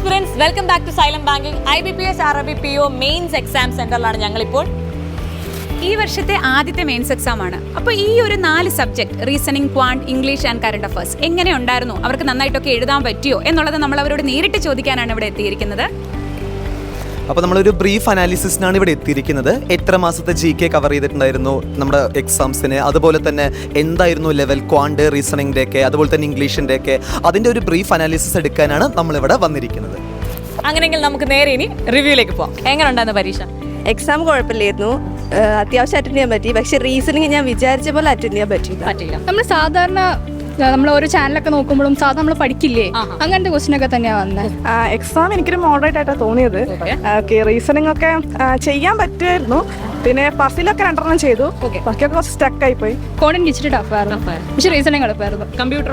Aspirants, welcome back to silent banking. IBPS RRB PO mains exam സെന്ററിലാണ് ഞങ്ങളിപ്പോൾ. ഈ വർഷത്തെ ആദ്യത്തെ മെയിൻസ് എക്സാം ആണ്. അപ്പോൾ ഈ ഒരു 4 subject reasoning, Quant, English and current affairs എങ്ങനെ ഉണ്ടായിരുന്നു, അവർക്ക് നന്നായിട്ടൊക്കെ എഴുതാൻ പറ്റിയോ എന്നുള്ളത് നമ്മൾ അവരോട് നേരിട്ട് ചോദിക്കാനാണ് ഇവിടെ എത്തിയിരിക്കുന്നത്. അപ്പോൾ നമ്മളൊരു ബ്രീഫ് അനാലിസിസിനാണ് ഇവിടെ എത്തിയിരിക്കുന്നത്. എത്ര മാസത്തെ GK കവർ ചെയ്തിട്ടുണ്ടായിരുന്നു നമ്മുടെ എക്സാംസിന്, അതുപോലെ തന്നെ എന്തായിരുന്നു ലെവൽ ക്വാണ്ട്, റീസണിങ്ങിൻ്റെ ഒക്കെ, അതുപോലെ തന്നെ ഇംഗ്ലീഷിൻ്റെ ഒക്കെ, അതിൻ്റെ ഒരു ബ്രീഫ് അനാലിസിസ് എടുക്കാനാണ് നമ്മളിവിടെ വന്നിരിക്കുന്നത്. അങ്ങനെയെങ്കിൽ നമുക്ക് നേരെ ഇനി റിവ്യൂയിലേക്ക് പോകാം. എങ്ങനെ ഉണ്ടായിരുന്നു പരീക്ഷ? എക്സാം കുഴപ്പമില്ലായിരുന്നു, അത്യാവശ്യം അറ്റൻഡ് ചെയ്യാൻ പറ്റി. പക്ഷേ റീസണിങ് ഞാൻ വിചാരിച്ച പോലെ അറ്റൻഡ് ചെയ്യാൻ പറ്റില്ല. നമ്മൾ സാധാരണ നമ്മൾ ഓരോ ചാനലൊക്കെ നോക്കുമ്പോഴും സാധാരണ നമ്മൾ പഠിക്കില്ലേ, അങ്ങനത്തെ ക്വസ്റ്റ്യൻ ഒക്കെ തന്നെയാണ് വന്നത്. എക്സാം എനിക്കൊരു മോഡറേറ്റ് ആയിട്ടാണ് തോന്നിയത്. റീസണിങ് ഒക്കെ ചെയ്യാൻ പറ്റുമായിരുന്നു. പിന്നെ പസിലൊക്കെ 2 ചെയ്തു, ബാക്കിയൊക്കെ കുറച്ച് സ്റ്റക്ക് ആയി പോയി. കോഡിങ് ഇച്ചിരി ടഫായിരുന്നു, പക്ഷെ റീസണിങ് എളുപ്പമായിരുന്നു. കമ്പ്യൂട്ടർ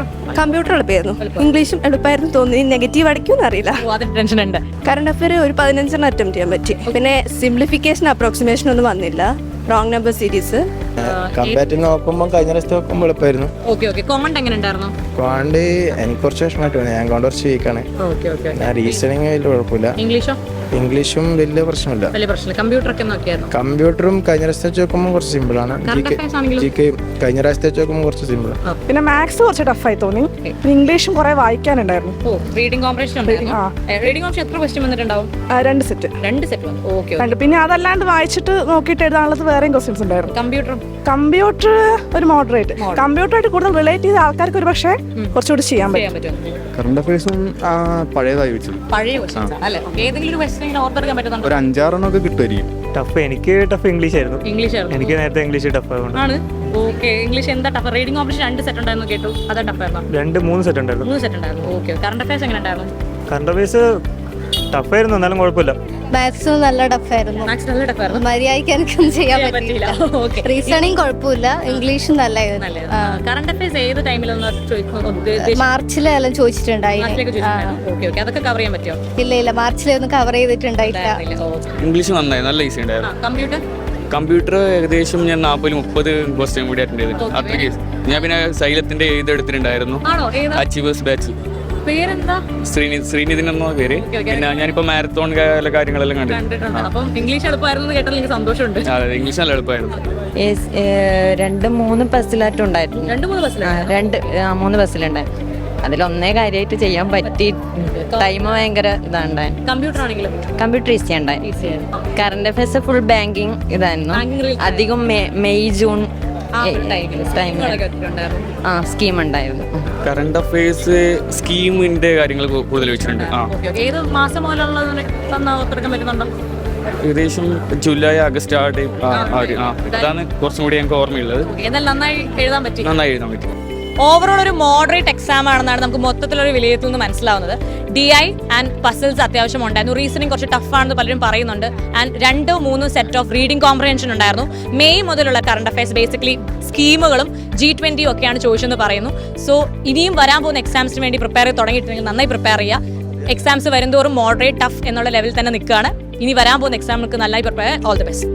എളുപ്പമായിരുന്നു, ഇംഗ്ലീഷും എളുപ്പമായിരുന്നു തോന്നി. നെഗറ്റീവ് അടിക്കുമെന്ന് അറിയില്ല. ടെൻഷൻ ഉണ്ട്. കറണ്ട് അഫയർ ഒരു 15 അറ്റംപ്റ്റ് ചെയ്യാൻ പറ്റി. പിന്നെ സിംപ്ലിഫിക്കേഷൻ അപ്രോക്സിമേഷൻ ഒന്നും വന്നില്ല. റോങ് നമ്പർ സീരീസ് കമ്പാരിറ്റീവ് നോക്കുമ്പോൾ കഴിഞ്ഞ പ്രാവശ്യത്തെ നോക്കുമ്പോൾ എളുപ്പമായിരുന്നു. കോമണ്ട് എങ്ങനെ ഉണ്ടായിരുന്നു? ക്വാണ്ട് എനിക്ക് കുറച്ച് വിഷമമായിട്ട് തോന്നി, ഞാൻ കൊണ്ട് കുറച്ച് വീക്കാണ്. റീസണിങ് വലിയ കുഴപ്പമില്ല. ഇംഗ്ലീഷും വലിയ പ്രശ്നമില്ല. കമ്പ്യൂട്ടറും കഴിഞ്ഞ പ്രാവശ്യത്തെ വെച്ച് നോക്കുമ്പോൾ കുറച്ച് സിമ്പിളാണ്. GK കഴിഞ്ഞ പ്രാവശ്യത്തെ വെച്ച് നോക്കുമ്പോൾ കുറച്ച് സിമ്പിൾ. പിന്നെ മാത്സ് കുറച്ച് ടഫായി തോന്നി. ഇംഗ്ലീഷും കുറെ വായിക്കാനുണ്ടായിരുന്നു. റീഡിംഗ് കോംപ്രിഹെൻഷൻ എത്ര ക്വസ്റ്റ്യൻ വന്നിട്ടുണ്ടാവും? 2 സെറ്റ്. പിന്നെ അതല്ലാണ്ട് വായിച്ചിട്ട് നോക്കിയിട്ട് എഴുതാനുള്ളത് വേറെയും ക്വസ്റ്റ്യൻസ് ഉണ്ടായിരുന്നു. കമ്പ്യൂട്ടർ ഒരു മോഡറേറ്റ്. കമ്പ്യൂട്ടറായിട്ട് കൂടുതൽ റിലേറ്റ് ചെയ്ത ആൾക്കാർക്ക് ഒരു പക്ഷേ കുറച്ചുകൂടി ചെയ്യാൻ പറ്റും. കറണ്ട് അഫയേഴ്സും പഴയതായി വെച്ചു. ഒരു 5-6 ഒക്കെ കിട്ടുമായിരിക്കും. എനിക്ക് ടഫ് ഇംഗ്ലീഷ് ആയിരുന്നു. എനിക്ക് നേരത്തെ ഇംഗ്ലീഷ് ടഫ് ആണ്. ഇംഗ്ലീഷ് എന്താ ടഫ്? റീഡിംഗ് കോംപ്രിഹെൻഷൻ 2 സെറ്റ് ഉണ്ടായിരുന്നു കേട്ടു. അതാ ടഫായിരുന്നു? 2-3 സെറ്റ് ഉണ്ടായിരുന്നു. കറണ്ട് അഫയേഴ്സ് എങ്ങനെ ഉണ്ടായിരുന്നു? കറണ്ട് അഫയേഴ്സ് ടഫായിരുന്നു, എന്നാലും കുഴപ്പമില്ല. മാത്സ് നല്ല ടഫായിരുന്നു. മര്യാദയ്ക്ക് എനിക്കൊന്നും ചെയ്യാൻ പറ്റില്ല. റീസണിങ് കുഴപ്പമില്ല, ഇംഗ്ലീഷും നല്ലായിരുന്നു. കറണ്ട് അഫയേഴ്സ് ഏത് ടൈമിലൊന്നും മാർച്ചിലെല്ലാം ചോദിച്ചിട്ടുണ്ടായി. അതൊക്കെ കവർ ചെയ്യാൻ പറ്റുമോ? ഇല്ല, മാർച്ചിലൊന്നും കവർ ചെയ്തിട്ടുണ്ടായില്ല. ഇംഗ്ലീഷ് നന്നായി, നല്ല ഈസി ഉണ്ടായിരുന്നു. കമ്പ്യൂട്ടർ ഏകദേശം ഞാൻ 40-30 ക്വസ്റ്റ്യൻ കൂടി അറ്റൻഡ് ചെയ്തിട്ടുണ്ട്. അത്രയ്ക്ക് ഞാൻ പിന്നെ സൈലത്തിന്റെ എഴുതെടുത്തിട്ടുണ്ടായിരുന്നു. Achievers batch. പേരെന്താ? ശ്രീനിധിൻ എന്ന പേര്. പിന്നെ ഞാനിപ്പോ മാരത്തോൺ കാര്യങ്ങളെല്ലാം കണ്ടിട്ടുണ്ട്. ഇംഗ്ലീഷ് എളുപ്പമായിരുന്നു കേട്ടാൽ എനിക്ക് സന്തോഷമുണ്ട്. അതെ, ഇംഗ്ലീഷ് നല്ല എളുപ്പമായിരുന്നു. 2-3 ബസ്സിലായിട്ട് ഉണ്ടായിരുന്നു. 3 ബസ്സിലുണ്ടായിരുന്നു. അതിലൊന്നേ കാര്യമായിട്ട് ചെയ്യാൻ പറ്റി. ടൈം ഭയങ്കര ഇതാണ്ടായിരുന്നു. കമ്പ്യൂട്ടർ ഈസി ഉണ്ടായി. കറണ്ട് അഫയേഴ്സ് ഫുൾ ബാങ്കിങ് ഇതായിരുന്നു. അധികം മെയ് ജൂൺ സ്കീം ഉണ്ടായിരുന്നു. കറണ്ട് അഫയേഴ്സ് സ്കീമിന്റെ കാര്യങ്ങൾ കൂടുതൽ വെച്ചിട്ടുണ്ട്. ഏത് മാസം മുതലുള്ള ഏകദേശം ജൂലൈ, ആഗസ്റ്റ് ആ ടൈം. അതാണ് കുറച്ചും കൂടി ഞങ്ങൾക്ക് ഓർമ്മയുള്ളത്. നന്നായി എഴുതാൻ പറ്റി. ഓവറോൾ ഒരു മോഡറേറ്റ് എക്സാം ആണെന്നാണ് നമുക്ക് മൊത്തത്തിലൊരു വിലയിരുത്തൽ നിന്ന് മനസ്സിലാവുന്നത്. DI ആൻഡ് പസിൽസ് അത്യാവശ്യം ഉണ്ടായിരുന്നു. റീസണിങ് കുറച്ച് ടഫാണെന്ന് പലരും പറയുന്നുണ്ട്. And 2-3 set of reading comprehension ഉണ്ടായിരുന്നു. മെയ് മുതലുള്ള കറണ്ട് അഫയേഴ്സ് ബേസിക്കലി സ്കീമുകളും G20 ഒക്കെയാണ് ചോദിച്ചെന്ന് പറയുന്നു. സോ ഇനിയും വരാൻ പോകുന്ന എക്സാംസിന് വേണ്ടി പ്രിപ്പയർ ചെയ്ത് തുടങ്ങിയിട്ടുണ്ടെങ്കിൽ നന്നായി പ്രിപ്പയർ ചെയ്യുക. എക്സാംസ് വരുന്തോറും മോഡറേറ്റ് ടഫ് എന്നുള്ള ലെവലിൽ തന്നെ നിൽക്കുകയാണ്. ഇനി വരാൻ പോകുന്ന എക്സാമുകൾക്ക് നന്നായി പ്രിപ്പയർ. All the best.